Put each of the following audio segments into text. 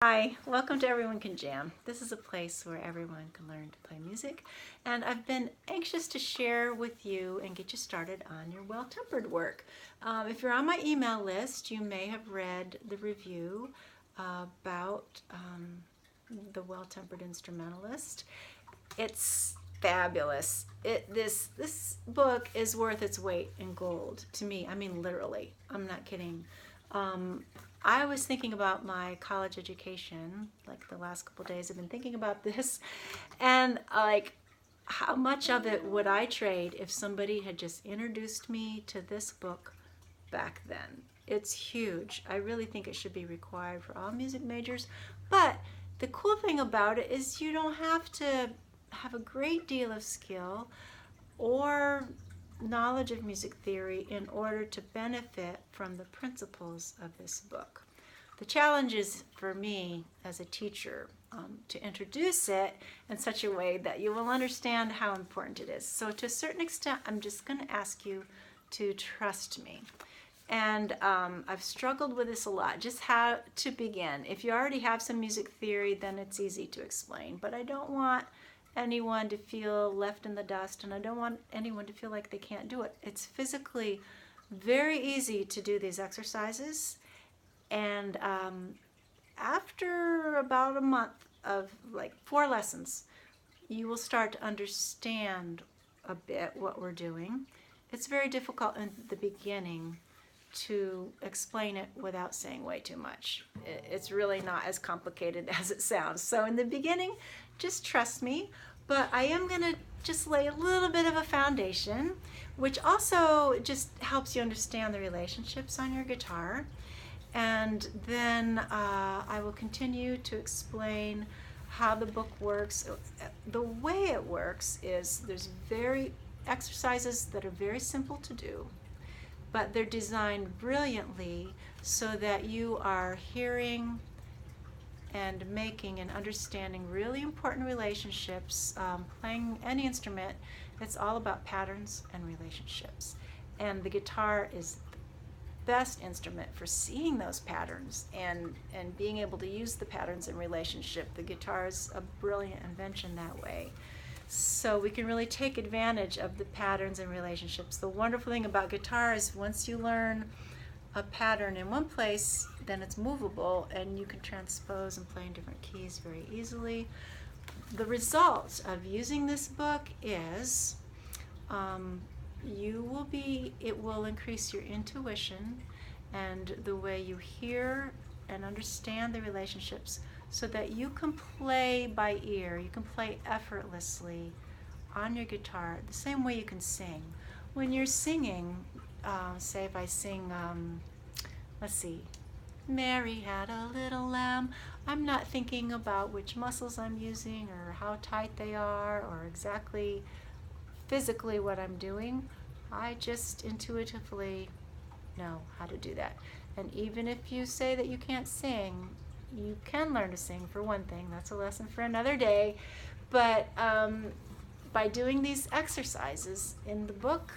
Hi, welcome to Everyone Can Jam. This is a place where everyone can learn to play music, and I've been anxious to share with you and get you started on your well-tempered work. If you're on my email list, you may have read the review about the well-tempered instrumentalist. It's fabulous. This book is worth its weight in gold to me. I mean, literally. I'm not kidding. I was thinking about my college education, like the last couple of days I've been thinking about this, and like how much of it would I trade if somebody had just introduced me to this book back then. It's huge. I really think it should be required for all music majors, but the cool thing about it is you don't have to have a great deal of skill or knowledge of music theory in order to benefit from the principles of this book. The challenge is for me as a teacher to introduce it in such a way that you will understand how important it is. So to a certain extent, I'm just going to ask you to trust me. And I've struggled with this a lot, just how to begin. If you already have some music theory, then it's easy to explain. But I don't want anyone to feel left in the dust, and I don't want anyone to feel like they can't do it. It's physically very easy to do these exercises, and after about a month of like 4 lessons, you will start to understand a bit what we're doing. It's very difficult in the beginning to explain it without saying way too much. It's really not as complicated as it sounds. So in the beginning, just trust me, but I am going to just lay a little bit of a foundation, which also just helps you understand the relationships on your guitar. And then I will continue to explain how the book works. The way it works is there's exercises that are very simple to do, but they're designed brilliantly so that you are hearing and making and understanding really important relationships. Playing any instrument, it's all about patterns and relationships. And the guitar is the best instrument for seeing those patterns and being able to use the patterns in relationship. The guitar is a brilliant invention that way. So we can really take advantage of the patterns and relationships. The wonderful thing about guitar is once you learn a pattern in one place, then it's movable and you can transpose and play in different keys very easily. The result of using this book is it will increase your intuition and the way you hear and understand the relationships, so that you can play by ear. You can play effortlessly on your guitar the same way you can sing. When you're singing, say if I sing, let's see, Mary had a little lamb, I'm not thinking about which muscles I'm using or how tight they are or exactly physically what I'm doing. I just intuitively know how to do that. And even if you say that you can't sing, you can learn to sing, for one thing. That's a lesson for another day. But by doing these exercises in the book,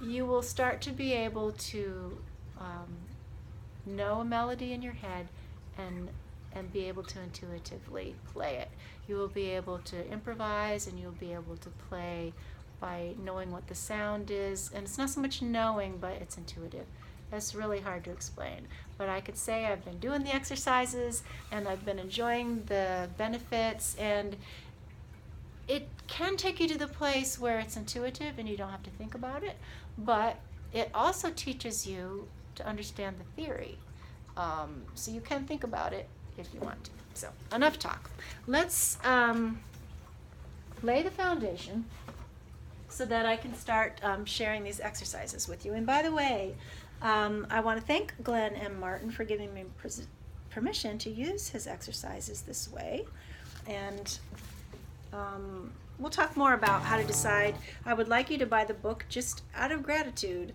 you will start to be able to know a melody in your head and be able to intuitively play it. You will be able to improvise, and you'll be able to play by knowing what the sound is. And it's not so much knowing, but it's intuitive. That's really hard to explain. But I could say I've been doing the exercises and I've been enjoying the benefits, and it can take you to the place where it's intuitive and you don't have to think about it, but it also teaches you to understand the theory. So you can think about it if you want to. So enough talk. Let's lay the foundation so that I can start sharing these exercises with you. And by the way, I want to thank Glenn M. Martin for giving me permission to use his exercises this way. And we'll talk more about how to decide. I would like you to buy the book just out of gratitude,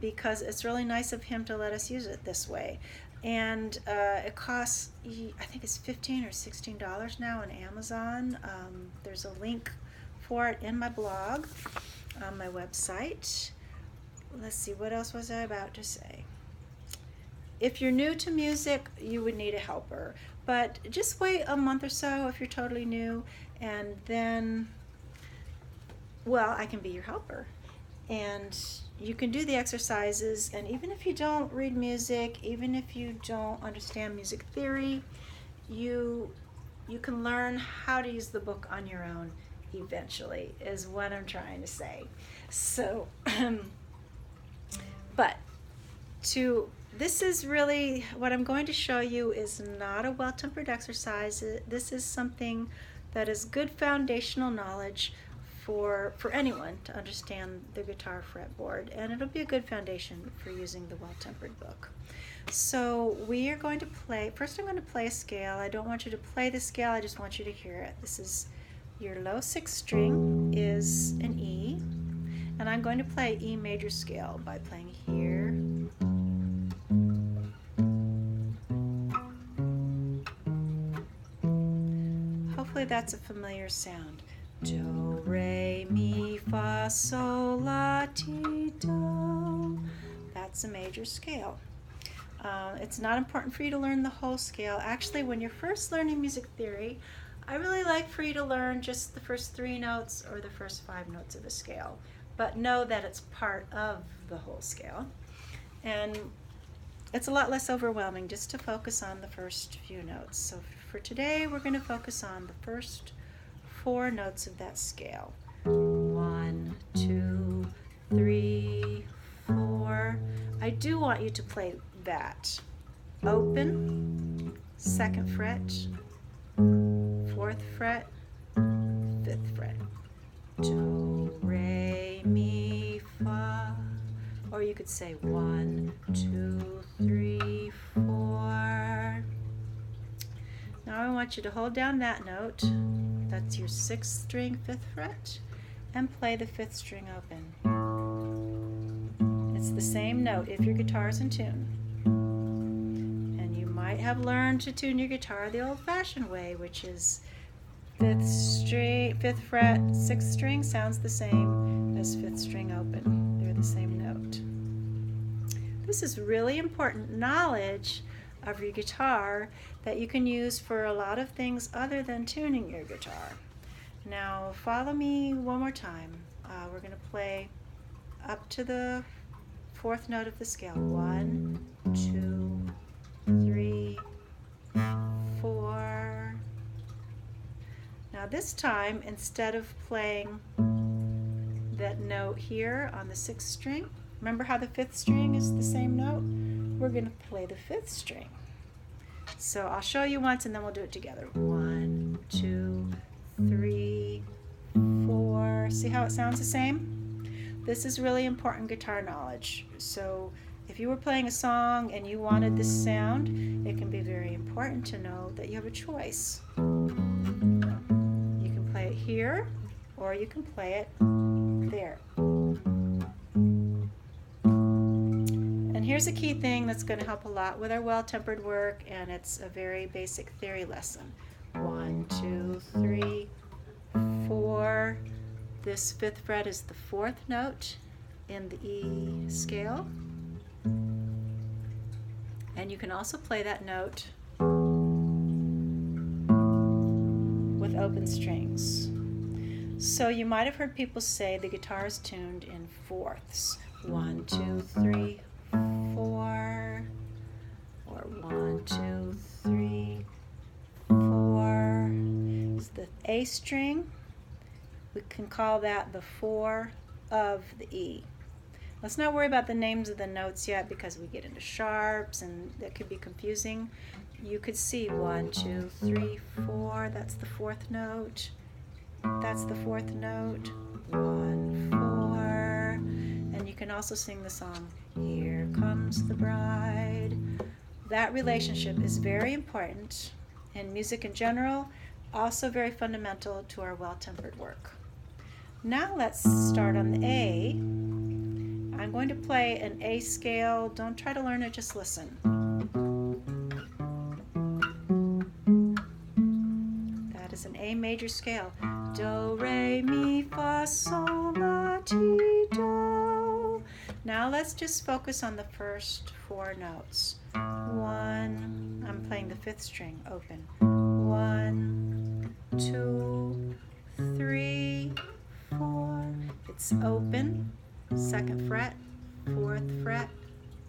because it's really nice of him to let us use it this way. And it costs, I think it's $15 or $16 now on Amazon. There's a link for it in my blog on my website. Let's see, what else was I about to say? If you're new to music, you would need a helper. But just wait a month or so if you're totally new, and then, well, I can be your helper. And you can do the exercises, and even if you don't read music, even if you don't understand music theory, you can learn how to use the book on your own eventually, is what I'm trying to say. So, but this is really, what I'm going to show you is not a well-tempered exercise. This is something that is good foundational knowledge for anyone to understand the guitar fretboard, and it'll be a good foundation for using the well-tempered book. So we are going to play, first I'm going to play a scale. I don't want you to play the scale, I just want you to hear it. This is your low 6th string is an E, and I'm going to play E major scale by playing here, hopefully that's a familiar sound. Do, re, mi, fa, sol, la, ti, do. That's a major scale. It's not important for you to learn the whole scale. Actually, when you're first learning music theory, I really like for you to learn just the first 3 notes or the first 5 notes of a scale, but know that it's part of the whole scale. And it's a lot less overwhelming just to focus on the first few notes. So for today, we're going to focus on the first 4 notes of that scale. 1, 2, 3, 4. I do want you to play that. Open, 2nd fret, 4th fret, 5th fret. Do, re, mi, fa. Or you could say 1, 2, 3, 4. Now I want you to hold down that note. That's your 6th string, 5th fret, and play the 5th string open. It's the same note if your guitar is in tune. And you might have learned to tune your guitar the old-fashioned way, which is 5th string, 5th fret, 6th string sounds the same as 5th string open. They're the same note. This is really important knowledge of your guitar that you can use for a lot of things other than tuning your guitar. Now follow me one more time. We're going to play up to the 4th note of the scale. 1, 2, 3, 4. Now this time, instead of playing that note here on the 6th string, remember how the 5th string is the same note? We're going to play the 5th string. So I'll show you once and then we'll do it together. 1, 2, 3, 4. See how it sounds the same? This is really important guitar knowledge. So if you were playing a song and you wanted this sound, it can be very important to know that you have a choice. You can play it here or you can play it there. And here's a key thing that's going to help a lot with our well-tempered work, and it's a very basic theory lesson. 1, 2, 3, 4. This 5th fret is the 4th note in the E scale. And you can also play that note with open strings. So you might have heard people say the guitar is tuned in 4ths. 1, 2, 3, 4, or 1, 2, 3, 4 is the A string. We can call that the 4 of the E. Let's not worry about the names of the notes yet because we get into sharps and that could be confusing. You could see 1, 2, 3, 4, that's the 4th note. That's the 4th note. 1, 4. And you can also sing the song, Here Comes the Bride. That relationship is very important in music in general, also very fundamental to our well-tempered work. Now let's start on the A. I'm going to play an A scale. Don't try to learn it, just listen. That is an A major scale. Do, re, mi, fa, sol, la, ti, do. Now let's just focus on the first 4 notes. 1, I'm playing the 5th string open. 1, 2, 3, 4. It's open, 2nd fret, 4th fret,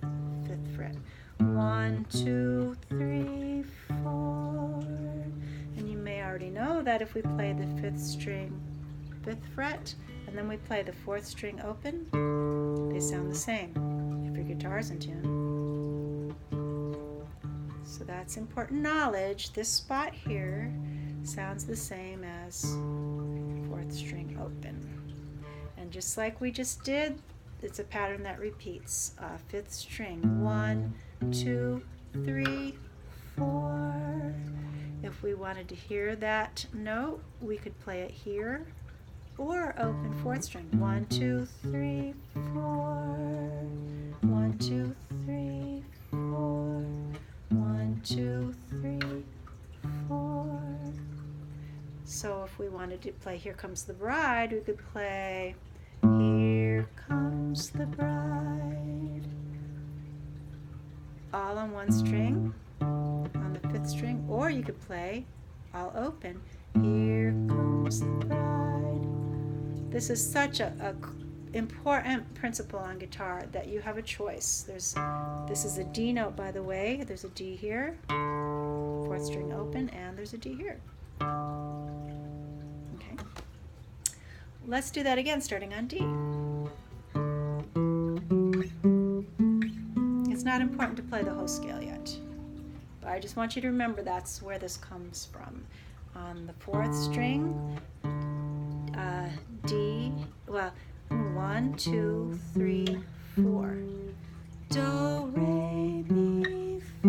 5th fret. 1, 2, 3, 4. And you may already know that if we play the 5th string, 5th fret, and then we play the 4th string open, they sound the same if your guitar's in tune. So that's important knowledge. This spot here sounds the same as 4th string open. And just like we just did, it's a pattern that repeats. 5th string, 1, 2, 3, 4. If we wanted to hear that note, we could play it here or open 4th string. 1, 2, 3, 4. 1, 2, 3, 4. 1, 2, 3, 4. So if we wanted to play Here Comes the Bride, we could play Here Comes the Bride, all on 1 string, on the 5th string, or you could play all open, Here Comes the Bride. This is such a important principle on guitar that you have a choice. This is a D note, by the way. There's a D here, 4th string open, and there's a D here. Okay. Let's do that again, starting on D. It's not important to play the whole scale yet, but I just want you to remember that's where this comes from. On the 4th string, D, well, 1, 2, 3, 4. Do, re, mi, fa.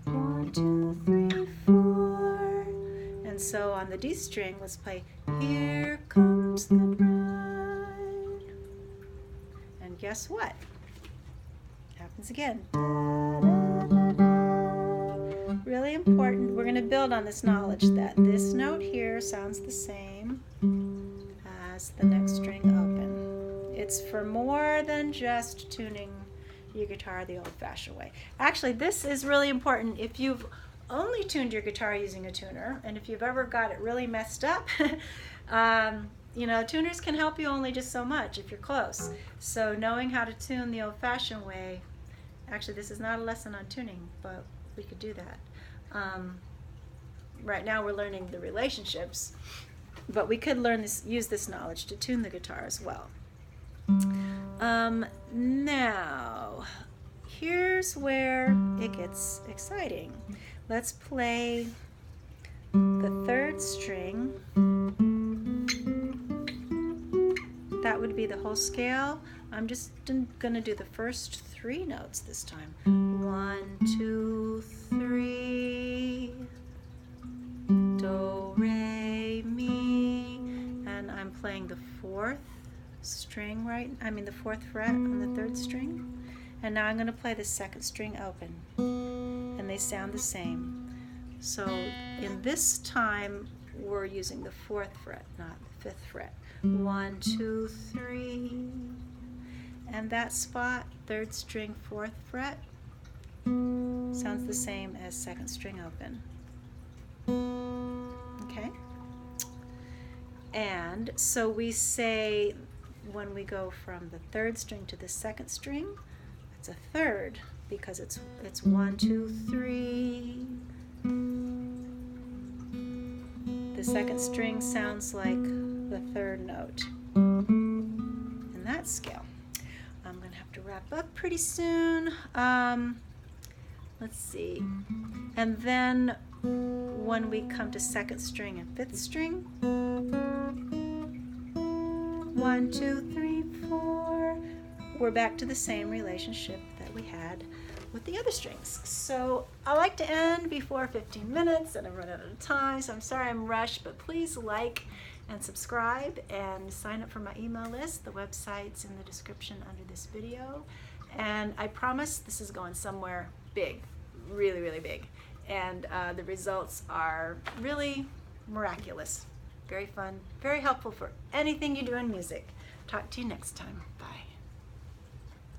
1, 2, 3, 4. And so on the D string, let's play Here Comes the Bride. And guess what? It happens again. Da, da, da, da. Really important. We're going to build on this knowledge that this note here sounds the same as the next string open. It's for more than just tuning your guitar the old-fashioned way. Actually, this is really important if you've only tuned your guitar using a tuner, and if you've ever got it really messed up. Tuners can help you only just so much if you're close. So knowing how to tune the old-fashioned way, actually this is not a lesson on tuning, but we could do that. Right now we're learning the relationships, but we could use this knowledge to tune the guitar as well. Now, here's where it gets exciting. Let's play the 3rd string. That would be the whole scale. I'm just going to do the first 3 notes this time. 1, 2, 3. Do, re, mi. And I'm playing the 4th string, the 4th fret on the 3rd string. And now I'm going to play the 2nd string open. And they sound the same. So in this time, we're using the 4th fret, not the 5th fret. 1, 2, 3. And that spot, 3rd string, 4th fret, sounds the same as 2nd string open. Okay? And so we say when we go from the 3rd string to the 2nd string, it's a 3rd because it's 1, 2, 3. The 2nd string sounds like the 3rd note in that scale. I'm going to have to wrap up pretty soon. Let's see. And then when we come to 2nd string and 5th string, 1, 2, 3, 4, we're back to the same relationship that we had with the other strings. So I like to end before 15 minutes and I've run out of time, so I'm sorry I'm rushed, but please like and subscribe and sign up for my email list. The website's in the description under this video. And I promise this is going somewhere big, really, really big. And the results are really miraculous. Very fun, very helpful for anything you do in music. Talk to you next time. Bye.